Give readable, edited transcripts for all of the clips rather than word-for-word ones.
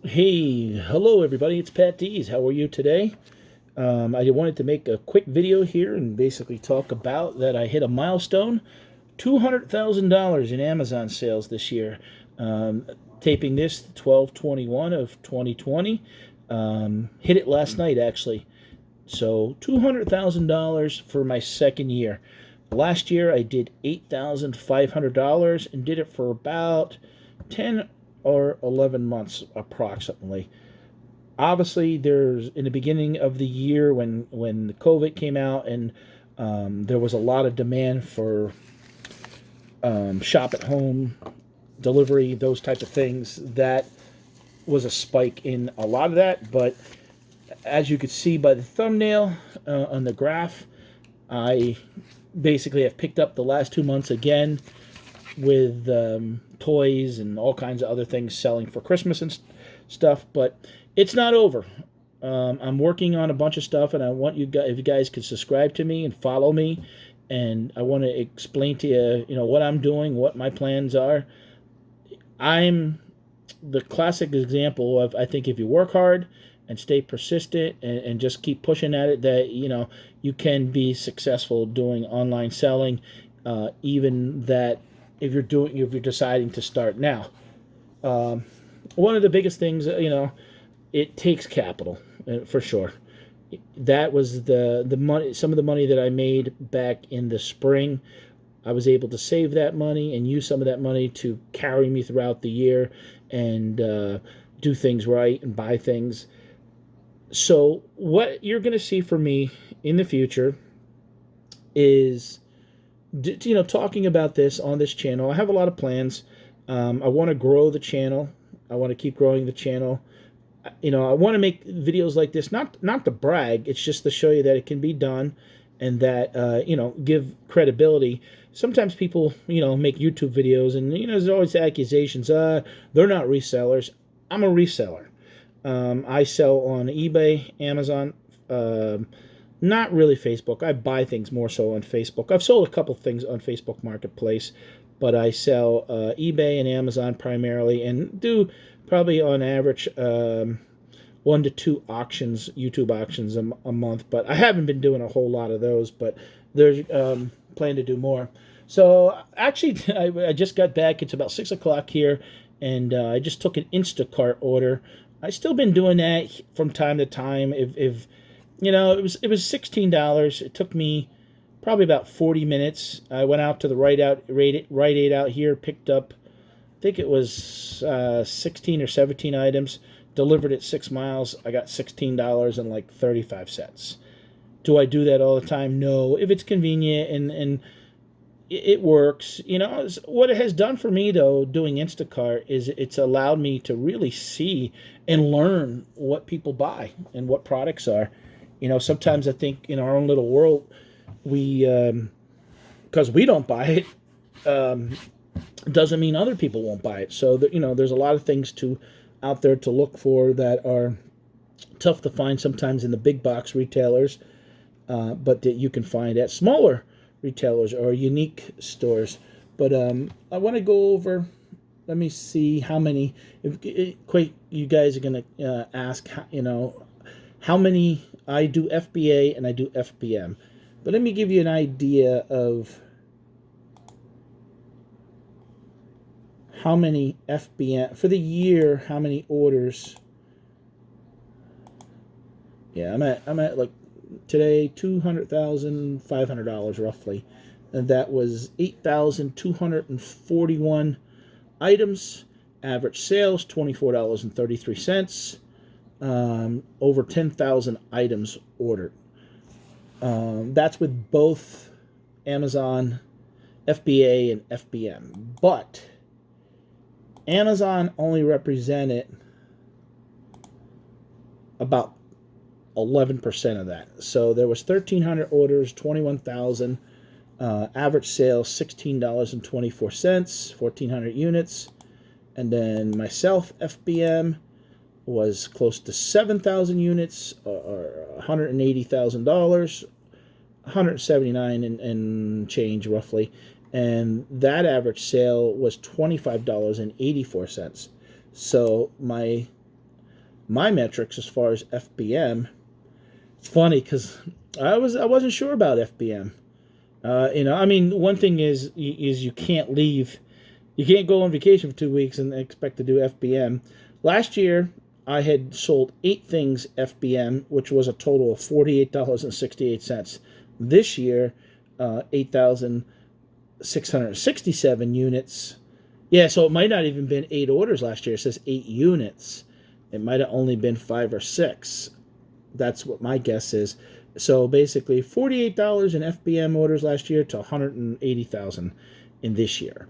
Hey, hello everybody, it's Patdees. How are you today? I wanted to make a quick video here and basically talk about that I hit a milestone, $200,000 in Amazon sales this year. Um, Taping this 12/21 of 2020. Hit it last night actually. So $200,000 for my second year. Last year I did $8,500 and did it for about 10 or 11 months approximately. Obviously, there's in the beginning of the year when the COVID came out and there was a lot of demand for shop at home delivery, those types of things. That was a spike in a lot of that. But as you could see by the thumbnail on the graph, I basically have picked up the last 2 months again with toys and all kinds of other things selling for Christmas and stuff. But it's not over. I'm working on a bunch of stuff, and I want you guys, if you guys could subscribe to me and follow me, and I want to explain to you, what I'm doing, what my plans are. I'm the classic example of, I think if you work hard and stay persistent and just keep pushing at it, that you can be successful doing online selling, even that if you're deciding to start now. One of the biggest things, it takes capital for sure. That was the money. Some of the money that I made back in the spring, I was able to save that money and use some of that money to carry me throughout the year and do things right and buy things. So what you're going to see from me in the future is, talking about this on this channel. I have a lot of plans. I want to grow the channel. I want to keep growing the channel. I want to make videos like this, not to brag. It's just to show you that it can be done, and that give credibility. Sometimes people make YouTube videos, and there's always accusations. They're not resellers. I'm a reseller. I sell on eBay, Amazon. Not really Facebook. I buy things more so on Facebook. I've sold a couple things on Facebook Marketplace, but I sell eBay and Amazon primarily, and do probably on average 1 to 2 auctions, YouTube auctions a month. But I haven't been doing a whole lot of those, but there's plan to do more. So actually, I just got back. It's about 6 o'clock here, and I just took an Instacart order. I still been doing that from time to time. If it was $16. It took me probably about 40 minutes. I went out to the Rite Aid out here, picked up, I think it was 16 or 17 items, delivered it 6 miles. I got $16 and like 35 cents. Do I do that all the time? No. If it's convenient and it works, what it has done for me though, doing Instacart, is it's allowed me to really see and learn what people buy and what products are. Sometimes I think in our own little world, we, because we don't buy it, doesn't mean other people won't buy it. So that, there's a lot of things out there to look for that are tough to find sometimes in the big box retailers, but that you can find at smaller retailers or unique stores. But I want to go over. Let me see how many. If you guys are gonna ask, how many I do FBA and I do FBM. But let me give you an idea of how many FBM for the year. How many orders? Yeah, I'm at like today $200,500 roughly, and that was 8,241 items. Average sales $24.33. Over 10,000 items ordered. That's with both Amazon FBA and FBM. But Amazon only represented about 11% of that. So there was 1,300 orders, 21,000. Average sales $16.24, 1,400 units. And then myself, FBM, was close to 7,000 units, or $180,000, 179 and change roughly, and that average sale was $25.84. So my my metrics as far as FBM. It's funny because I wasn't sure about FBM. I mean, one thing is you can't leave, you can't go on vacation for 2 weeks and expect to do FBM. Last year, I had sold 8 things FBM, which was a total of $48.68. This year, 8,667 units. Yeah, so it might not even been 8 orders last year. It says 8 units. It might have only been 5 or 6. That's what my guess is. So basically, $48 in FBM orders last year to $180,000 in this year.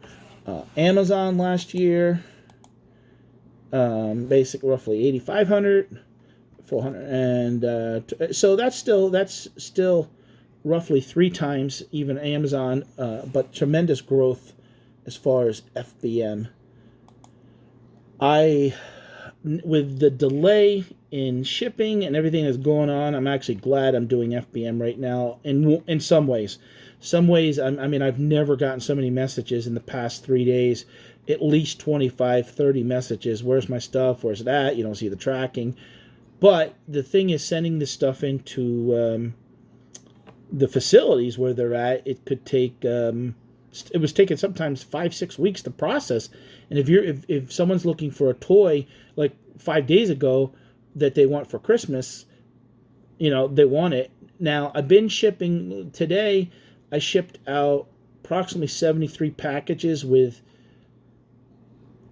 Amazon last year, basically roughly 8,500, 400, and so that's still roughly 3 times even Amazon, but tremendous growth as far as FBM. With the delay in shipping and everything that's going on, I'm actually glad I'm doing FBM right now. In some ways, I mean, I've never gotten so many messages in the past 3 days. At least 25, 30 messages. Where's my stuff? Where's it at? You don't see the tracking. But the thing is, sending this stuff into the facilities where they're at, it could take. It was taking sometimes 5-6 weeks to process. And if someone's looking for a toy like 5 days ago that they want for Christmas, they want it. Now, I've been shipping today. I shipped out approximately 73 packages with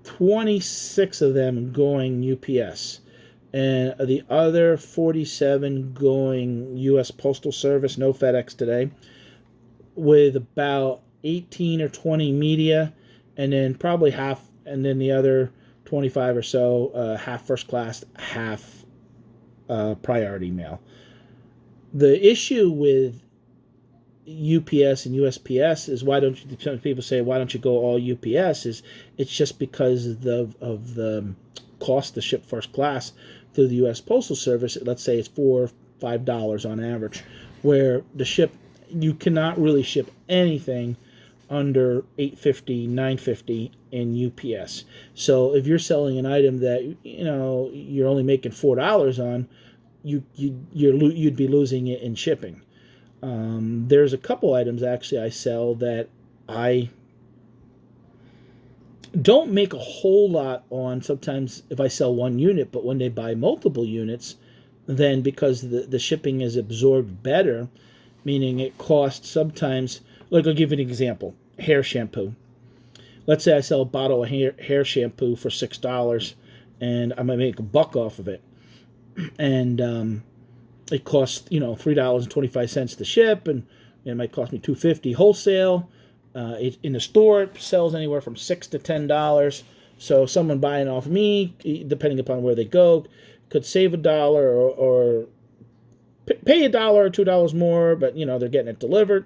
26 of them going UPS and the other 47 going U.S. Postal Service, no FedEx today, with about 18 or 20 media, and then probably half, and then the other 25 or so, half first class, half priority mail. The issue with UPS and USPS is some people say, why don't you go all UPS? It's just because of the cost to ship first class through the U.S. Postal Service. Let's say it's $4 or $5 on average, where you cannot really ship anything under $8.50, $9.50 in UPS. So if you're selling an item that you're only making $4 on, you'd be losing it in shipping. There's a couple items actually I sell that I don't make a whole lot on. Sometimes if I sell 1 unit, but when they buy multiple units, then because the shipping is absorbed better, meaning it costs sometimes, like I'll give you an example, hair shampoo. Let's say I sell a bottle of hair shampoo for $6 and I might make $1 off of it. And it costs, $3.25 to ship, and it might cost me $2.50 wholesale. In the store, it sells anywhere from $6 to $10. So someone buying off me, depending upon where they go, could save $1 or pay $1 or $2 more, but they're getting it delivered.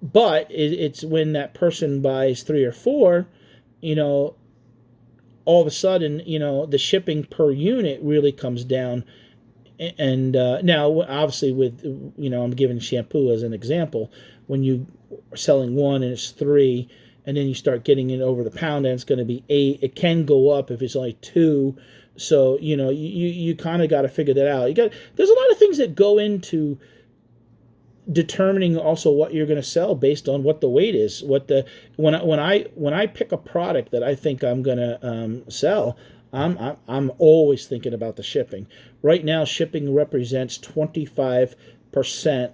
But it's when that person buys 3 or 4, all of a sudden, the shipping per unit really comes down. And now, obviously, with I'm giving shampoo as an example. When you are selling 1 and it's 3, and then you start getting it over the pound, and it's going to be 8. It can go up if it's only 2. So you kind of got to figure that out. There's a lot of things that go into determining also what you're going to sell based on what the weight is. When I pick a product that I think I'm going to sell, I'm always thinking about the shipping. Right now, shipping represents 25%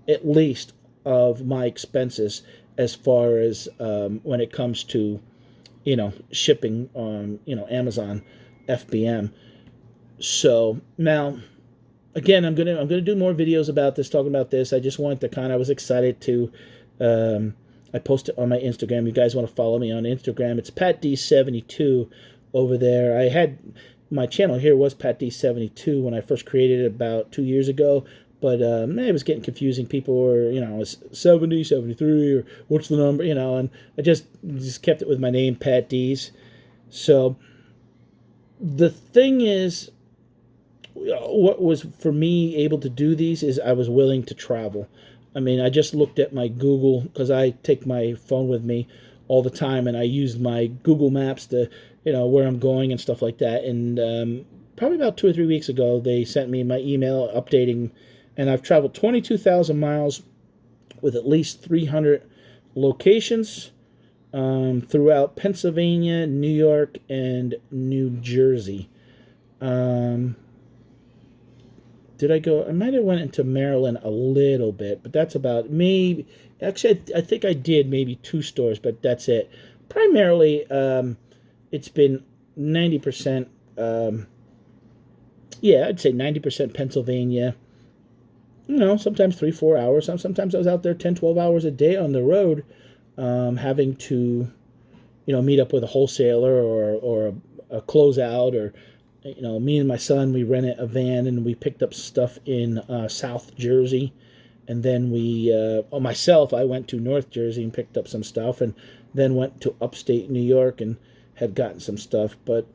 at least of my expenses as far as when it comes to shipping on Amazon FBM. So now, again, I'm gonna do more videos about this, talking about this. I just wanted to I was excited to. I posted on my Instagram. You guys want to follow me on Instagram? It's Patdees72 over there. I had my channel here was Patdees72 when I first created it about 2 years ago. But it was getting confusing. People were, it's 70, 73, or what's the number, and I just kept it with my name, Patdees. So the thing is, what was for me able to do these is I was willing to travel. I mean, I just looked at my Google, because I take my phone with me all the time, and I used my Google Maps to where I'm going and stuff like that. And probably about 2 or 3 weeks ago, they sent me my email updating, and I've traveled 22,000 miles with at least 300 locations throughout Pennsylvania, New York, and New Jersey. Did I go? I might have went into Maryland a little bit, but that's about maybe. Actually, I think I did maybe 2 stores, but that's it. Primarily, it's been 90%. Yeah, I'd say 90% Pennsylvania. Sometimes 3, 4 hours. Sometimes I was out there 10, 12 hours a day on the road, having to, meet up with a wholesaler or a closeout, or me and my son, we rented a van and we picked up stuff in South Jersey, and then myself, I went to North Jersey and picked up some stuff, and then went to upstate New York and had gotten some stuff. But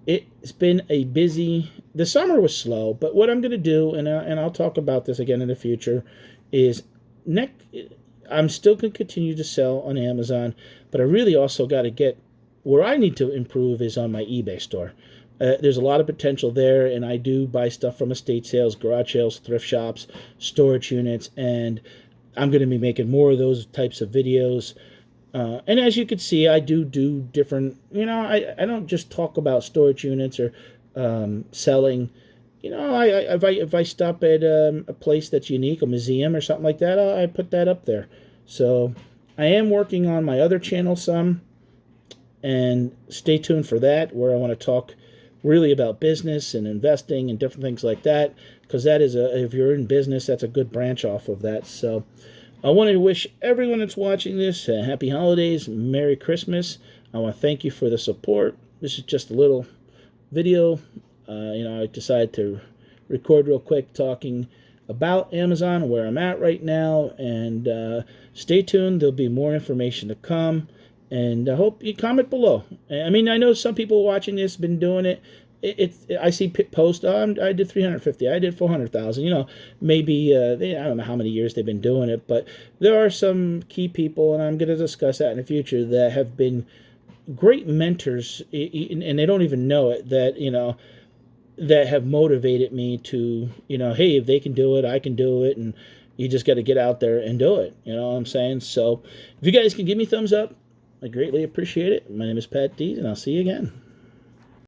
it's been a busy. The summer was slow, but what I'm going to do, and I'll talk about this again in the future, is I'm still going to continue to sell on Amazon, but I really also got to get where I need to improve is on my eBay store. There's a lot of potential there, and I do buy stuff from estate sales, garage sales, thrift shops, storage units, and I'm going to be making more of those types of videos. And as you can see, I do different, I don't just talk about storage units or selling. If I stop at a place that's unique, a museum or something like that, I put that up there. So I am working on my other channel some, and stay tuned for that, where I want to talk really about business and investing and different things like that, because that is if you're in business, that's a good branch off of that. So I want to wish everyone that's watching this happy holidays, Merry Christmas. I want to thank you for the support. This is just a little video. I decided to record real quick talking about Amazon, where I'm at right now, and stay tuned. There'll be more information to come, and I hope you comment below. I mean, I know some people watching this have been doing it. I see posts. I did 350. I did 400,000. Maybe I don't know how many years they've been doing it, but there are some key people, and I'm going to discuss that in the future, that have been great mentors, and they don't even know it. That have motivated me to, hey, if they can do it, I can do it, and you just got to get out there and do it. You know what I'm saying? So if you guys can give me thumbs up, I greatly appreciate it. My name is Patdees, and I'll see you again.